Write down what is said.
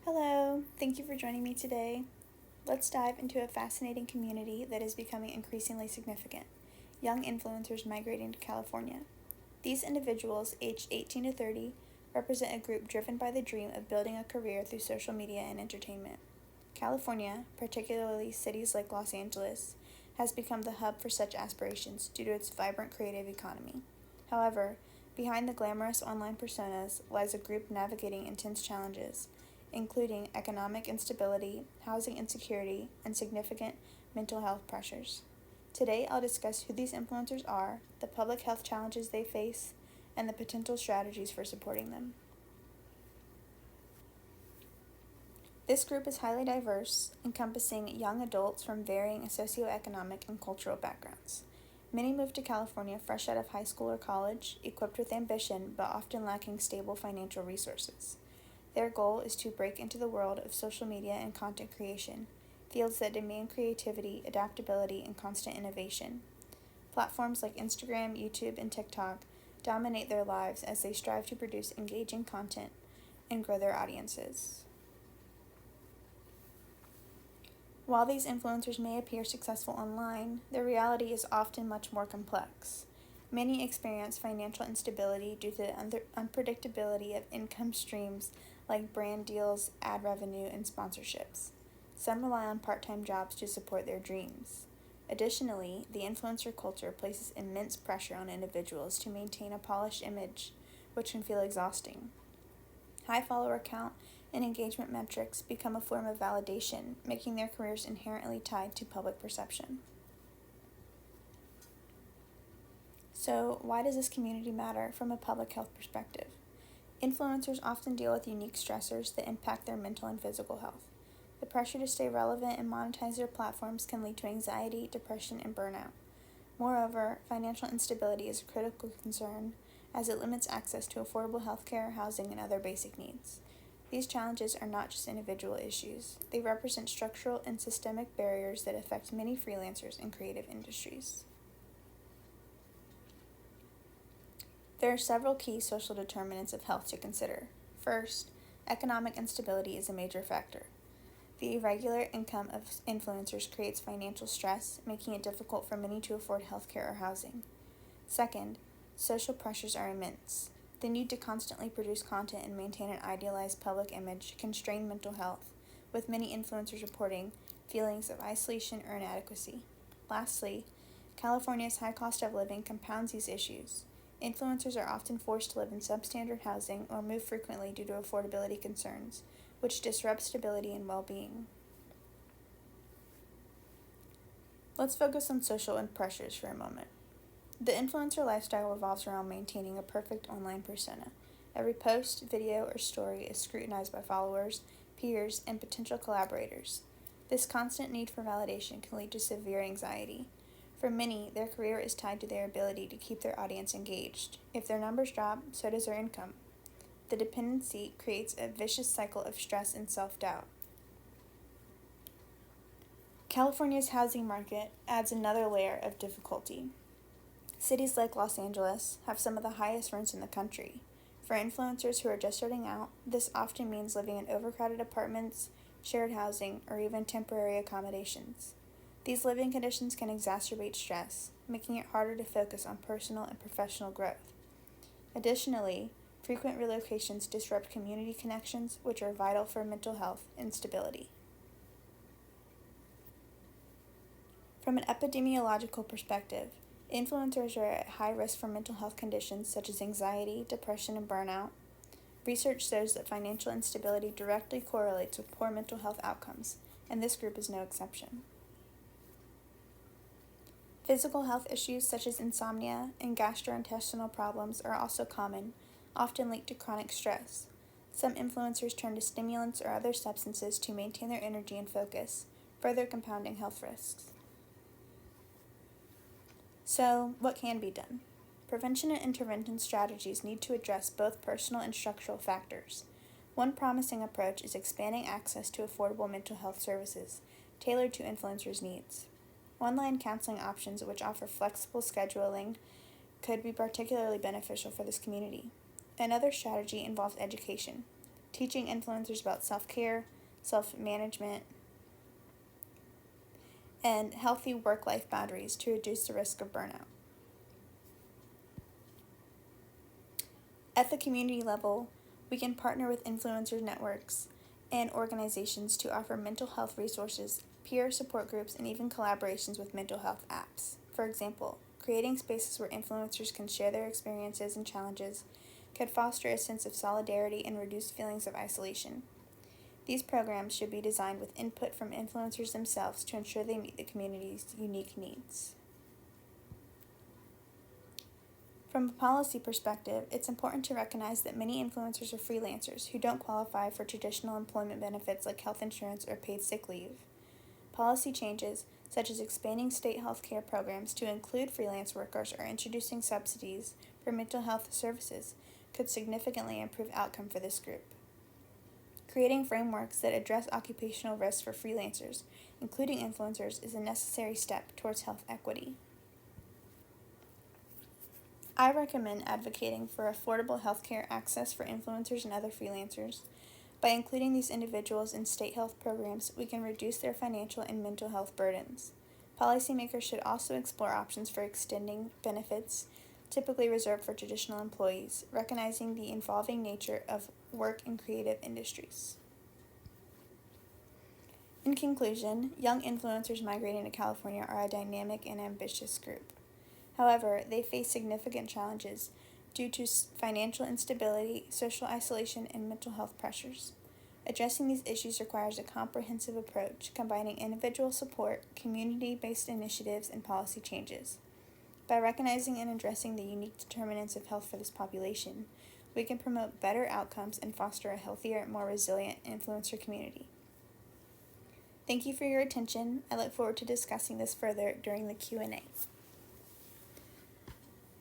Hello, thank you for joining me today. Let's dive into a fascinating community that is becoming increasingly significant: young influencers migrating to California. These individuals, aged 18 to 30, represent a group driven by the dream of building a career through social media and entertainment. California, particularly cities like Los Angeles, has become the hub for such aspirations due to its vibrant creative economy. However, behind the glamorous online personas lies a group navigating intense challenges, including economic instability, housing insecurity, and significant mental health pressures. Today, I'll discuss who these influencers are, the public health challenges they face, and the potential strategies for supporting them. This group is highly diverse, encompassing young adults from varying socioeconomic and cultural backgrounds. Many move to California fresh out of high school or college, equipped with ambition but often lacking stable financial resources. Their goal is to break into the world of social media and content creation, fields that demand creativity, adaptability, and constant innovation. Platforms like Instagram, YouTube, and TikTok dominate their lives as they strive to produce engaging content and grow their audiences. While these influencers may appear successful online, their reality is often much more complex. Many experience financial instability due to the unpredictability of income streams like brand deals, ad revenue, and sponsorships. Some rely on part-time jobs to support their dreams. Additionally, the influencer culture places immense pressure on individuals to maintain a polished image, which can feel exhausting. High follower count and engagement metrics become a form of validation, making their careers inherently tied to public perception. So, why does this community matter from a public health perspective? Influencers often deal with unique stressors that impact their mental and physical health. The pressure to stay relevant and monetize their platforms can lead to anxiety, depression, and burnout. Moreover, financial instability is a critical concern as it limits access to affordable healthcare, housing, and other basic needs. These challenges are not just individual issues, they represent structural and systemic barriers that affect many freelancers and creative industries. There are several key social determinants of health to consider. First, economic instability is a major factor. The irregular income of influencers creates financial stress, making it difficult for many to afford healthcare or housing. Second, social pressures are immense. The need to constantly produce content and maintain an idealized public image can strain mental health, with many influencers reporting feelings of isolation or inadequacy. Lastly, California's high cost of living compounds these issues. Influencers are often forced to live in substandard housing or move frequently due to affordability concerns, which disrupts stability and well-being. Let's focus on social pressures for a moment. The influencer lifestyle revolves around maintaining a perfect online persona. Every post, video, or story is scrutinized by followers, peers, and potential collaborators. This constant need for validation can lead to severe anxiety. For many, their career is tied to their ability to keep their audience engaged. If their numbers drop, so does their income. The dependency creates a vicious cycle of stress and self-doubt. California's housing market adds another layer of difficulty. Cities like Los Angeles have some of the highest rents in the country. For influencers who are just starting out, this often means living in overcrowded apartments, shared housing, or even temporary accommodations. These living conditions can exacerbate stress, making it harder to focus on personal and professional growth. Additionally, frequent relocations disrupt community connections, which are vital for mental health and stability. From an epidemiological perspective, influencers are at high risk for mental health conditions such as anxiety, depression, and burnout. Research shows that financial instability directly correlates with poor mental health outcomes, and this group is no exception. Physical health issues such as insomnia and gastrointestinal problems are also common, often linked to chronic stress. Some influencers turn to stimulants or other substances to maintain their energy and focus, further compounding health risks. So, what can be done? Prevention and intervention strategies need to address both personal and structural factors. One promising approach is expanding access to affordable mental health services, tailored to influencers' needs. Online counseling options, which offer flexible scheduling, could be particularly beneficial for this community. Another strategy involves education. teaching influencers about self-care, self-management, and healthy work-life boundaries to reduce the risk of burnout. At the community level, we can partner with influencer networks and organizations to offer mental health resources, peer support groups, and even collaborations with mental health apps. For example, creating spaces where influencers can share their experiences and challenges could foster a sense of solidarity and reduce feelings of isolation. These programs should be designed with input from influencers themselves to ensure they meet the community's unique needs. From a policy perspective, it's important to recognize that many influencers are freelancers who don't qualify for traditional employment benefits like health insurance or paid sick leave. Policy changes, such as expanding state health care programs to include freelance workers or introducing subsidies for mental health services, could significantly improve outcome for this group. Creating frameworks that address occupational risks for freelancers, including influencers, is a necessary step towards health equity. I recommend advocating for affordable healthcare access for influencers and other freelancers. By including these individuals in state health programs, we can reduce their financial and mental health burdens. Policymakers should also explore options for extending benefits typically reserved for traditional employees, recognizing the evolving nature of work in creative industries. In conclusion, young influencers migrating to California are a dynamic and ambitious group. However, they face significant challenges due to financial instability, social isolation, and mental health pressures. Addressing these issues requires a comprehensive approach, combining individual support, community-based initiatives, and policy changes. By recognizing and addressing the unique determinants of health for this population, we can promote better outcomes and foster a healthier, more resilient influencer community. Thank you for your attention. I look forward to discussing this further during the Q&A.